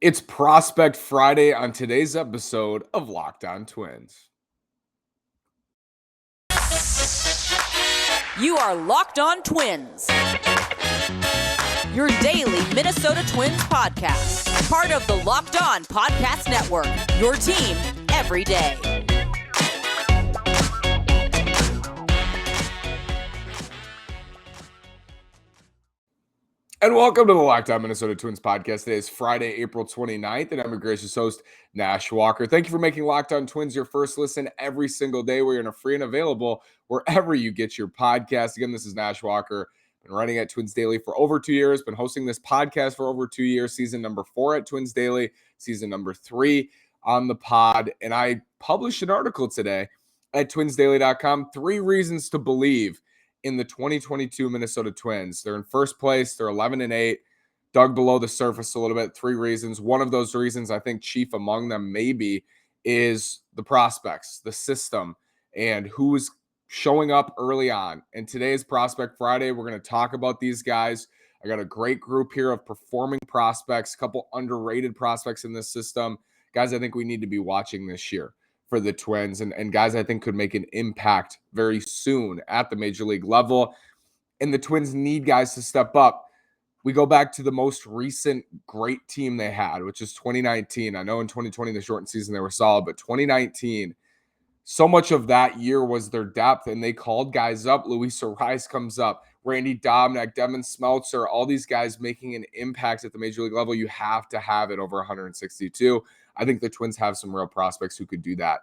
It's Prospect Friday on today's episode of Locked On Twins. You are Locked On Twins, your daily Minnesota Twins podcast, part of the Locked On Podcast Network, your team every day. And welcome to the Locked On Minnesota Twins podcast. Today is Friday, April 29th, and I'm your gracious host, Nash Walker. Thank you for making Locked On Twins your first listen every single day. We're free and available wherever you get your podcast. Again, this is Nash Walker. Been writing at Twins Daily for over 2 years. Been hosting this podcast for over 2 years. Season number 4 at Twins Daily. Season number 3 on the pod. And I published an article today at twinsdaily.com. 3 reasons to believe in the 2022 Minnesota Twins. They're in first place. They're 11-8, dug below the surface a little bit. 3 reasons. One of those reasons, I think chief among them maybe, is the prospects, the system, and who's showing up early on. And today is Prospect Friday. We're going to talk about these guys. I got a great group here of performing prospects, a couple underrated prospects in this system. Guys I think we need to be watching this year for the Twins, and guys I think could make an impact very soon at the major league level. And the Twins need guys to step up. We go back to the most recent great team they had, which is 2019. I know in 2020, the shortened season, they were solid, but 2019, so much of that year was their depth, and they called guys up. Luis Rice comes up, Randy Dobnak, Devin Smeltzer, all these guys making an impact at the major league level. You have to have it over 162. I think the Twins have some real prospects who could do that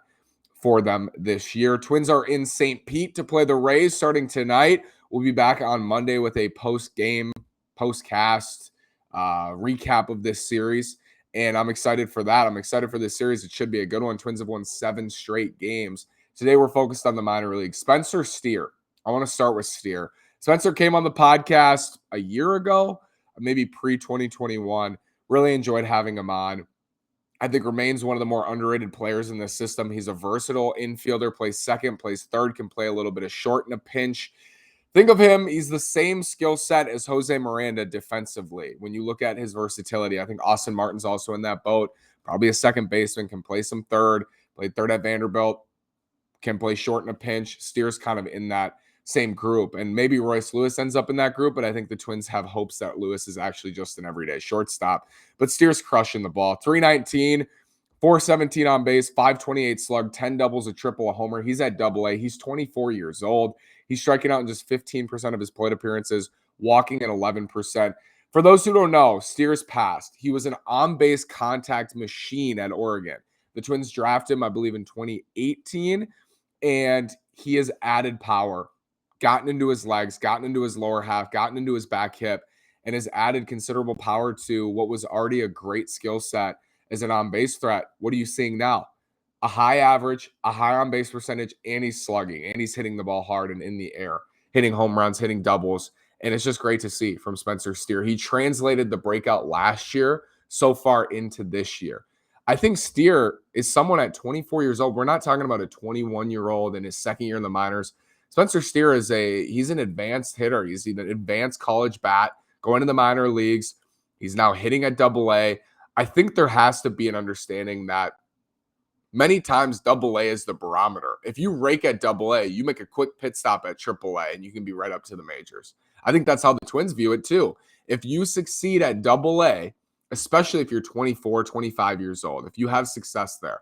for them this year. Twins are in St. Pete to play the Rays starting tonight. We'll be back on Monday with a post-game, post-cast recap of this series, and I'm excited for that. I'm excited for this series. It should be a good one. Twins have won 7 straight games. Today we're focused on the minor league. Spencer Steer. I want to start with Steer. Spencer came on the podcast a year ago, maybe pre-2021. Really enjoyed having him on. I think remains one of the more underrated players in this system. He's a versatile infielder, plays second, plays third, can play a little bit of short in a pinch. Think of him, he's the same skill set as Jose Miranda defensively. When you look at his versatility, I think Austin Martin's also in that boat. Probably a second baseman, can play some third, played third at Vanderbilt, can play short in a pinch. Steer's kind of in that same group. And maybe Royce Lewis ends up in that group, but I think the Twins have hopes that Lewis is actually just an everyday shortstop. But Steer's crushing the ball. 319, 417 on base, 528 slug, 10 doubles, a triple, a homer. He's at AA. He's 24 years old. He's striking out in just 15% of his plate appearances, walking at 11%. For those who don't know, Steer's past, he was an on-base contact machine at Oregon. The Twins drafted him, I believe, in 2018, and he has added power, gotten into his legs, gotten into his lower half, gotten into his back hip, and has added considerable power to what was already a great skill set as an on-base threat. What are you seeing now? A high average, a high on-base percentage, and he's slugging, and he's hitting the ball hard and in the air, hitting home runs, hitting doubles, and it's just great to see from Spencer Steer. He translated the breakout last year so far into this year. I think Steer is someone at 24 years old. We're not talking about a 21-year-old in his second year in the minors. Spencer Steer he's an advanced hitter. He's an advanced college bat going to the minor leagues. He's now hitting at AA. I think there has to be an understanding that many times AA is the barometer. If you rake at AA, you make a quick pit stop at AAA and you can be right up to the majors. I think that's how the Twins view it too. If you succeed at AA, especially if you're 24, 25 years old, if you have success there,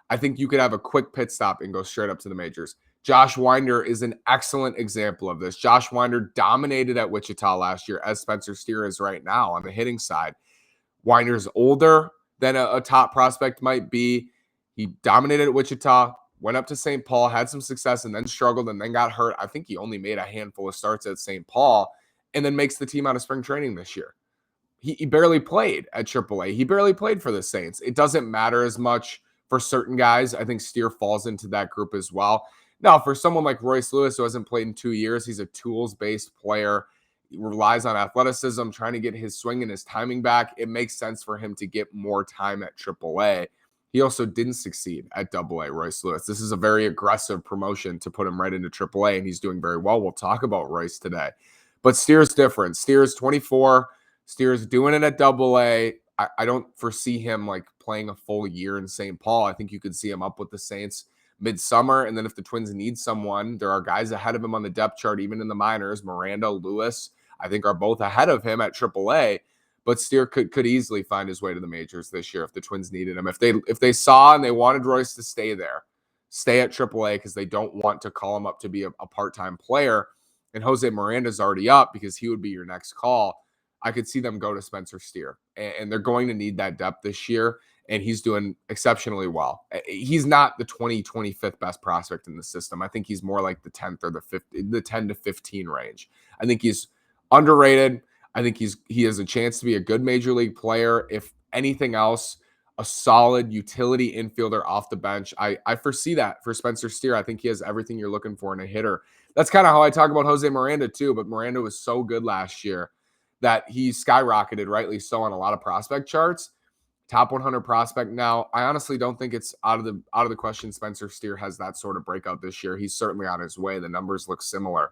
I think you could have a quick pit stop and go straight up to the majors. Josh Winder is an excellent example of this. Josh Winder dominated at Wichita last year, as Spencer Steer is right now on the hitting side. Winder's older than a top prospect might be. He dominated at Wichita, went up to St. Paul, had some success, and then struggled and then got hurt. I think he only made a handful of starts at St. Paul and then makes the team out of spring training this year. He barely played at AAA. He barely played for the Saints. It doesn't matter as much for certain guys. I think Steer falls into that group as well. Now, for someone like Royce Lewis, who hasn't played in 2 years, he's a tools-based player. He relies on athleticism, trying to get his swing and his timing back. It makes sense for him to get more time at AAA. He also didn't succeed at AA, Royce Lewis. This is a very aggressive promotion to put him right into AAA, and he's doing very well. We'll talk about Royce today. But Steer's different. Steer's 24. Steer's doing it at AA. I don't foresee him like playing a full year in St. Paul. I think you could see him up with the Saints midsummer. And then if the Twins need someone, there are guys ahead of him on the depth chart, even in the minors. Miranda, Lewis, I think are both ahead of him at AAA. But Steer could easily find his way to the majors this year if the Twins needed him. If they saw and they wanted Royce to stay there, stay at AAA because they don't want to call him up to be a part-time player, and Jose Miranda's already up because he would be your next call, I could see them go to Spencer Steer. And they're going to need that depth this year, and he's doing exceptionally well. He's not the 25th best prospect in the system. I think he's more like the 10th or the 10 to 15 range. I think he's underrated. I think he has a chance to be a good major league player. If anything else, a solid utility infielder off the bench. I foresee that for Spencer Steer. I think he has everything you're looking for in a hitter. That's kind of how I talk about Jose Miranda too, but Miranda was so good last year that he skyrocketed, rightly so, on a lot of prospect charts. Top 100 prospect now. I honestly don't think it's out of the question Spencer Steer has that sort of breakout this year. He's certainly on his way. The numbers look similar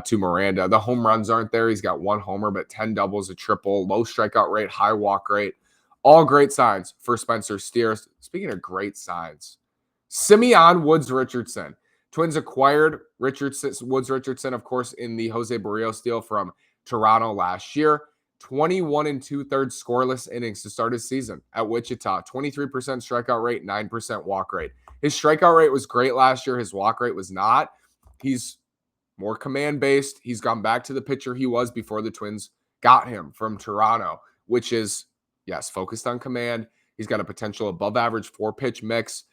to Miranda. The home runs aren't there. He's got 1 homer, but 10 doubles, a triple, low strikeout rate, high walk rate. All great signs for Spencer Steer. Speaking of great signs, Simeon Woods Richardson. Twins acquired Woods Richardson, of course, in the Jose Barrios deal from Toronto last year. 21 2/3 scoreless innings to start his season at Wichita. 23% strikeout rate, 9% walk rate. His strikeout rate was great last year. His walk rate was not. He's more command-based. He's gone back to the pitcher he was before the Twins got him from Toronto, which is, yes, focused on command. He's got a potential above-average 4-pitch mix.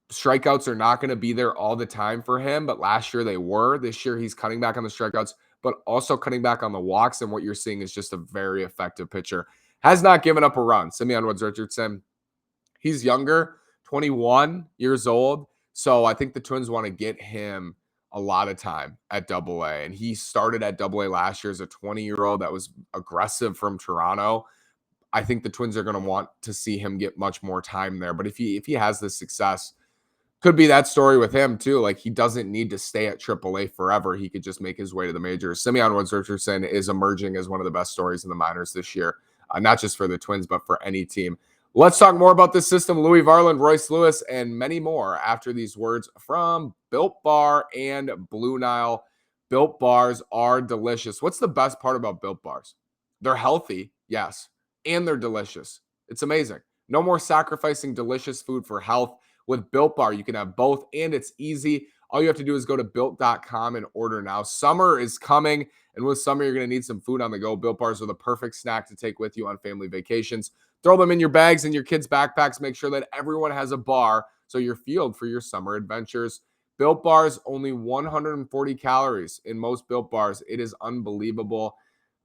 Strikeouts are not going to be there all the time for him, but last year they were. This year he's cutting back on the strikeouts, but also cutting back on the walks, and what you're seeing is just a very effective pitcher. Has not given up a run. Simeon Woods Richardson, he's younger, 21 years old, so I think the Twins want to get him a lot of time at AA, and he started at AA last year as a 20-year-old that was aggressive from Toronto. I think the Twins are going to want to see him get much more time there, but if he has this success, could be that story with him too. Like, he doesn't need to stay at AAA forever. He could just make his way to the majors. Simeon Woods Richardson is emerging as one of the best stories in the minors this year, not just for the Twins, but for any team. Let's talk more about this system. Louis Varland, Royce Lewis, and many more after these words from Built Bar and Blue Nile. Built Bars are delicious. What's the best part about Built Bars? They're healthy, yes, and they're delicious. It's amazing. No more sacrificing delicious food for health. With Built Bar, you can have both, and it's easy. All you have to do is go to Built.com and order now. Summer is coming, and with summer, you're going to need some food on the go. Built Bars are the perfect snack to take with you on family vacations. Throw them in your bags and your kids' backpacks. Make sure that everyone has a bar so you're fueled for your summer adventures. Built Bars, only 140 calories in most Built Bars. It is unbelievable.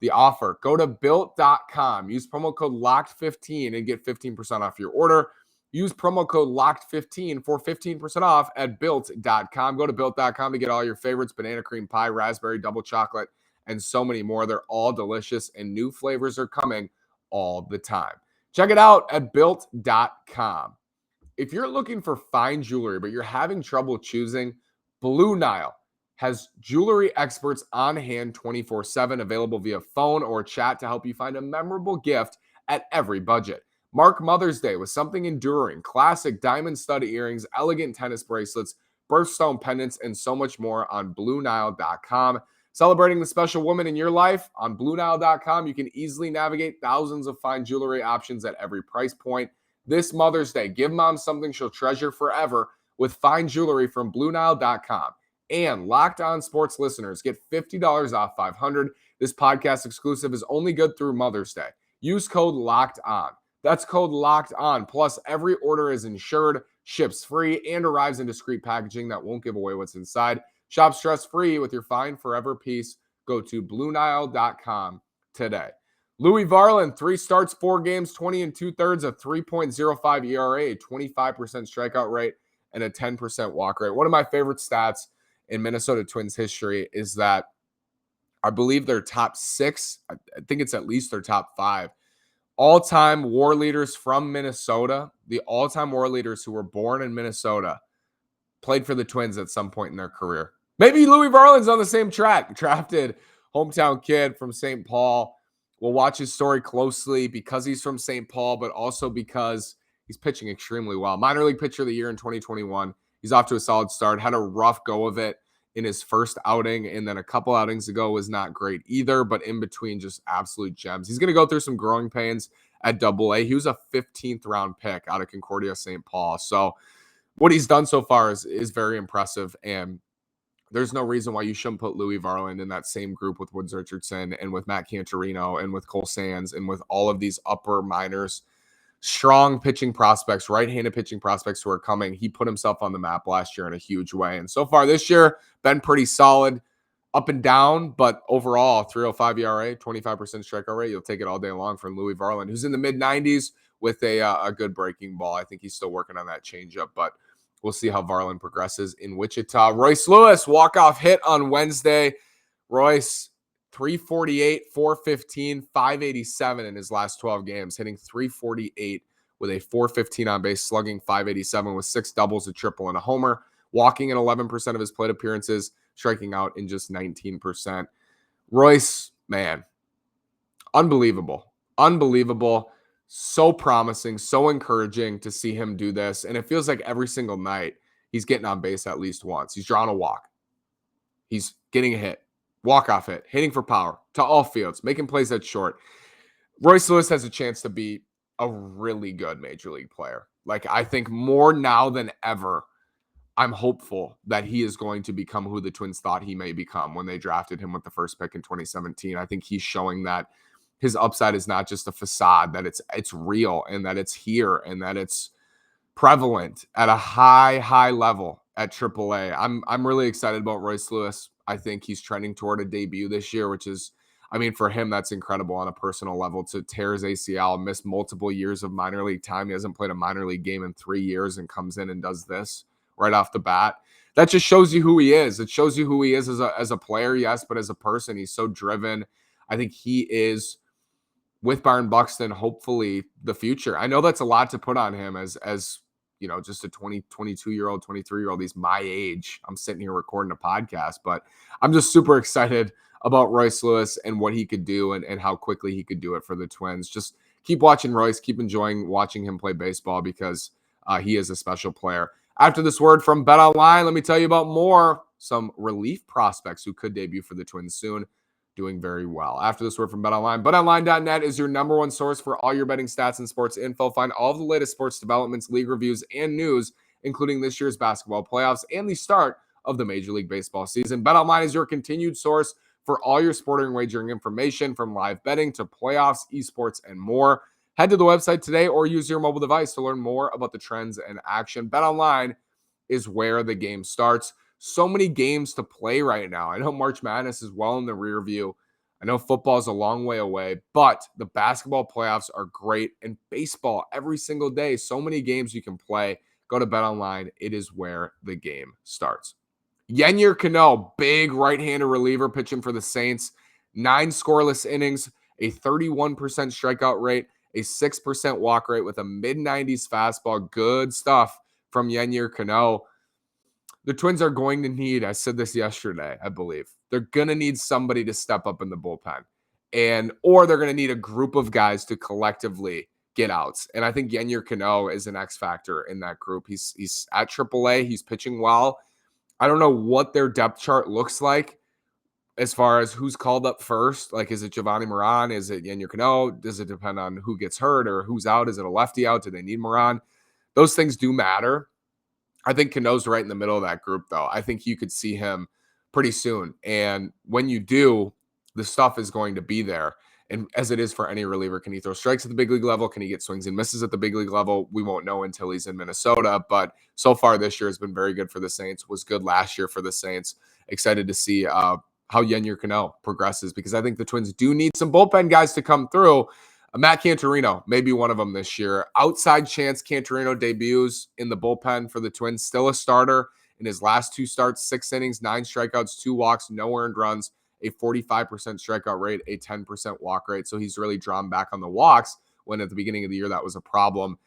The offer, go to Built.com. Use promo code LOCKED15 and get 15% off your order. Use promo code LOCKED15 for 15% off at Built.com. Go to Built.com to get all your favorites: banana cream pie, raspberry, double chocolate, and so many more. They're all delicious, and new flavors are coming all the time. Check it out at Built.com. If you're looking for fine jewelry, but you're having trouble choosing, Blue Nile has jewelry experts on hand 24/7, available via phone or chat to help you find a memorable gift at every budget. Mark Mother's Day with something enduring: classic diamond stud earrings, elegant tennis bracelets, birthstone pendants, and so much more on BlueNile.com. Celebrating the special woman in your life? On BlueNile.com, you can easily navigate thousands of fine jewelry options at every price point. This Mother's Day, give mom something she'll treasure forever with fine jewelry from BlueNile.com. And Locked On Sports listeners get $50 off $500. This podcast exclusive is only good through Mother's Day. Use code Locked On. That's code Locked On. Plus, every order is insured, ships free, and arrives in discreet packaging that won't give away what's inside. Shop stress-free with your fine forever piece. Go to BlueNile.com today. Louis Varland, 3 starts, 4 games, 20 2/3, a 3.05 ERA, a 25% strikeout rate, and a 10% walk rate. One of my favorite stats in Minnesota Twins history is that I believe their top 6, I think it's at least their top 5, all-time WAR leaders from Minnesota, the all-time WAR leaders who were born in Minnesota, played for the Twins at some point in their career. Maybe Louis Varland's on the same track. Drafted hometown kid from St. Paul, We'll watch his story closely because he's from St. Paul, but also because he's pitching extremely well. Minor league pitcher of the year in 2021. He's off to a solid start, had a rough go of it in his first outing, and then a couple outings ago was not great either, but in between, just absolute gems. He's going to go through some growing pains at Double-A. He was a 15th round pick out of Concordia St. Paul. So what he's done so far is very impressive, and there's no reason why you shouldn't put Louis Varland in that same group with Woods Richardson and with Matt Cantorino and with Cole Sands and with all of these upper minors, strong pitching prospects, right-handed pitching prospects who are coming. He put himself on the map last year in a huge way. And so far this year, been pretty solid, up and down, but overall, 3.05 ERA, 25% strikeout rate. You'll take it all day long from Louis Varland, who's in the mid-90s with a good breaking ball. I think he's still working on that changeup, but we'll see how Varland progresses in Wichita. Royce Lewis, walk-off hit on Wednesday. Royce, 348, 415, 587 in his last 12 games, hitting 348 with a 415 on base, slugging 587 with 6 doubles, a triple, and a homer, walking in 11% of his plate appearances, striking out in just 19%. Royce, man, unbelievable. So promising, so encouraging to see him do this. And it feels like every single night he's getting on base at least once. He's drawing a walk. He's getting a hit, walk-off hit, hitting for power to all fields, making plays at short. Royce Lewis has a chance to be a really good major league player. Like, I think more now than ever, I'm hopeful that he is going to become who the Twins thought he may become when they drafted him with the first pick in 2017. I think he's showing that his upside is not just a facade, that it's real and that it's here and that it's prevalent at a high level at AAA. I'm really excited about Royce Lewis. I think he's trending toward a debut this year, which is, I mean, for him, that's incredible on a personal level. To tear his ACL, miss multiple years of minor league time. He hasn't played a minor league game in 3 years and comes in and does this right off the bat. That just shows you who he is. It shows you who he is as a player, yes, but as a person, he's so driven. I think he is, with Byron Buxton, hopefully the future. I know that's a lot to put on him as you know, just a 22-year-old, 23-year-old. He's my age. I'm sitting here recording a podcast, but I'm just super excited about Royce Lewis and what he could do and how quickly he could do it for the Twins. Just keep watching Royce, keep enjoying watching him play baseball because he is a special player. After this word from BetOnline, let me tell you about some relief prospects who could debut for the Twins soon, doing very well. After this word from BetOnline, BetOnline.net is your number one source for all your betting stats and sports info. Find all of the latest sports developments, league reviews, and news, including this year's basketball playoffs and the start of the Major League Baseball season. BetOnline is your continued source for all your sporting wagering information, from live betting to playoffs, esports, and more. Head to the website today or use your mobile device to learn more about the trends and action. BetOnline is where the game starts. So many games to play right now. I know March Madness is well in the rear view. I know football is a long way away, but the basketball playoffs are great, and baseball every single day. So many games you can play. Go to BetOnline. It is where the game starts. Yennier Cano, big right-handed reliever pitching for the Saints. 9 scoreless innings, a 31% strikeout rate, a 6% walk rate with a mid-90s fastball. Good stuff from Yennier Cano. The Twins are going to need, I said this yesterday, I believe, they're going to need somebody to step up in the bullpen, or they're going to need a group of guys to collectively get outs. And I think Yennier Cano is an X factor in that group. He's at AAA. He's pitching well. I don't know what their depth chart looks like as far as who's called up first. Like, is it Giovanni Moran? Is it Yennier Cano? Does it depend on who gets hurt or who's out? Is it a lefty out? Do they need Moran? Those things do matter. I think Cano's right in the middle of that group, though. I think you could see him pretty soon. And when you do, the stuff is going to be there. And as it is for any reliever, can he throw strikes at the big league level? Can he get swings and misses at the big league level? We won't know until he's in Minnesota. But so far this year has been very good for the Saints. Was good last year for the Saints. Excited to see how Yennier Cano progresses, because I think the Twins do need some bullpen guys to come through. Matt Cantorino may be one of them this year. Outside chance Cantorino debuts in the bullpen for the Twins. Still a starter in his last 2 starts, 6 innings, 9 strikeouts, 2 walks, no earned runs, a 45% strikeout rate, a 10% walk rate. So he's really drawn back on the walks when at the beginning of the year that was a problem.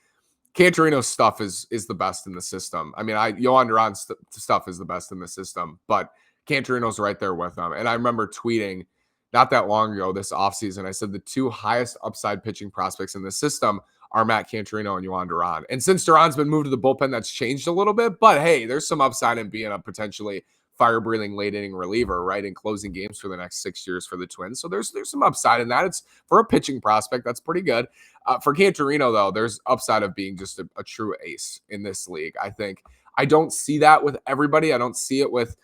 Cantorino's stuff is the best in the system. I mean, Yohan Duran's stuff is the best in the system, but Cantorino's right there with him. And I remember tweeting not that long ago this offseason, I said the two highest upside pitching prospects in the system are Matt Cantorino and Jhoan Duran. And since Duran's been moved to the bullpen, that's changed a little bit. But hey, there's some upside in being a potentially fire-breathing late-inning reliever, right, in closing games for the next 6 years for the Twins. So there's some upside in that. It's for a pitching prospect, that's pretty good. For Cantorino, though, there's upside of being just a true ace in this league. I think I don't see that with everybody. I don't see it with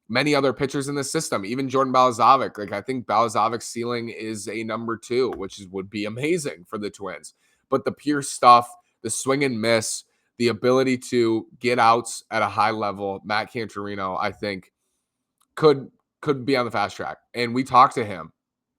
many other pitchers in the system, even Jordan Balazovic. Like, I think Balazovic's ceiling is a number 2, which would be amazing for the Twins. But the pure stuff, the swing and miss, the ability to get outs at a high level, Matt Cantorino, I think, could be on the fast track. And we talked to him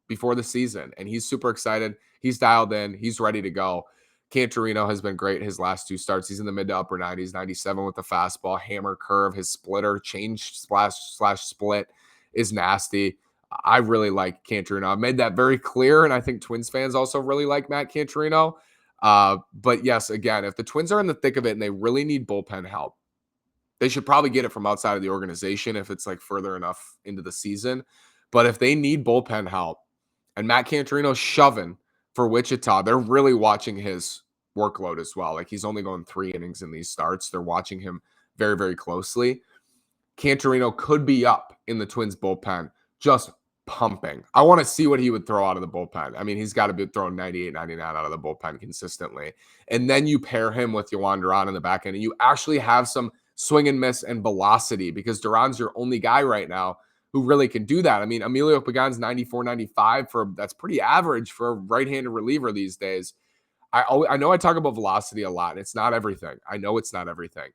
before the season, and he's super excited. He's dialed in. He's ready to go. Cantorino has been great his last 2 starts. He's in the mid to upper 90s, 97 with the fastball, hammer curve. His splitter, change slash split is nasty. I really like Cantorino. I've made that very clear, and I think Twins fans also really like Matt Cantorino. But yes, again, if the Twins are in the thick of it and they really need bullpen help, they should probably get it from outside of the organization if it's like further enough into the season. But if they need bullpen help and Matt Cantorino's shoving for Wichita, they're really watching his workload as well. Like, he's only going 3 innings in these starts. They're watching him very, very closely. Cantorino could be up in the Twins bullpen, just pumping. I want to see what he would throw out of the bullpen. I mean, he's got to be throwing 98, 99 out of the bullpen consistently. And then you pair him with Jhoan Duran in the back end, and you actually have some swing and miss and velocity, because Duran's your only guy right now who really can do that. I mean, Emilio Pagan's 94, 95 that's pretty average for a right-handed reliever these days. I know I talk about velocity a lot, and it's not everything. I know it's not everything.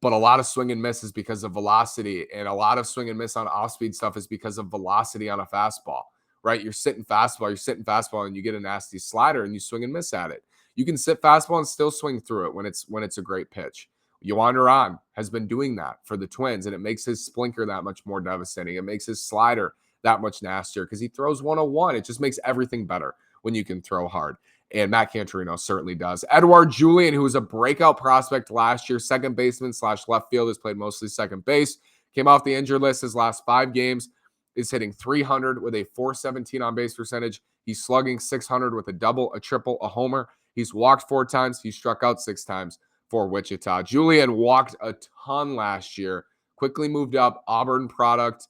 But a lot of swing and miss is because of velocity, and a lot of swing and miss on off-speed stuff is because of velocity on a fastball, right? You're sitting fastball, and you get a nasty slider, and you swing and miss at it. You can sit fastball and still swing through it when it's a great pitch. Jhoan Duran has been doing that for the Twins, and it makes his splinker that much more devastating. It makes his slider that much nastier because he throws 101. It just makes everything better when you can throw hard. And Matt Cantorino certainly does. Edouard Julian, who was a breakout prospect last year, second baseman / left field, has played mostly second base, came off the injured list his last 5 games, is hitting 300 with a .417 on base percentage. He's slugging 600 with a double, a triple, a homer. He's walked 4 times. He struck out 6 times for Wichita. Julian walked a ton last year, quickly moved up, Auburn product,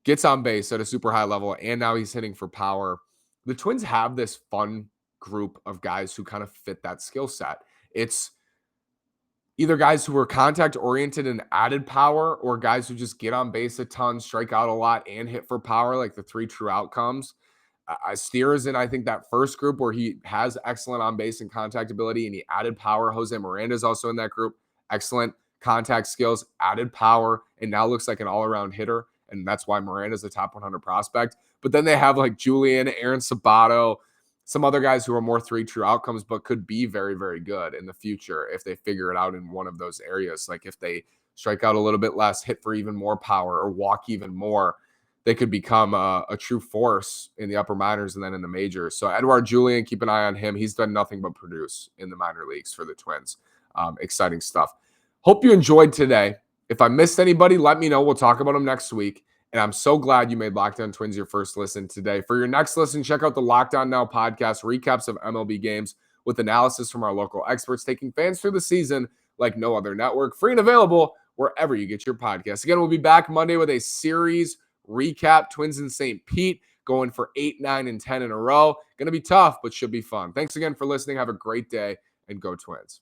gets on base at a super high level, and now he's hitting for power. The Twins have this fun group of guys who kind of fit that skill set. It's either guys who are contact oriented and added power, or guys who just get on base a ton, strike out a lot, and hit for power, like the 3 true outcomes. Steer is in, I think, that first group where he has excellent on base and contact ability, and he added power. Jose Miranda is also in that group. Excellent contact skills, added power, and now looks like an all-around hitter. And that's why Miranda is a top 100 prospect. But then they have like Julian, Aaron Sabato, some other guys who are more 3 true outcomes, but could be very, very good in the future if they figure it out in one of those areas. Like, if they strike out a little bit less, hit for even more power, or walk even more, they could become a true force in the upper minors and then in the majors. So Edouard Julian, keep an eye on him. He's done nothing but produce in the minor leagues for the Twins. Exciting stuff. Hope you enjoyed today. If I missed anybody, let me know. We'll talk about them next week. And I'm so glad you made Locked On Twins your first listen today. For your next listen, check out the Locked On Now podcast, recaps of MLB games with analysis from our local experts, taking fans through the season like no other network. Free and available wherever you get your podcasts. Again, we'll be back Monday with a series recap. Twins in St. Pete going for 8, 9, and 10 in a row. Going to be tough, but should be fun. Thanks again for listening. Have a great day, and go Twins.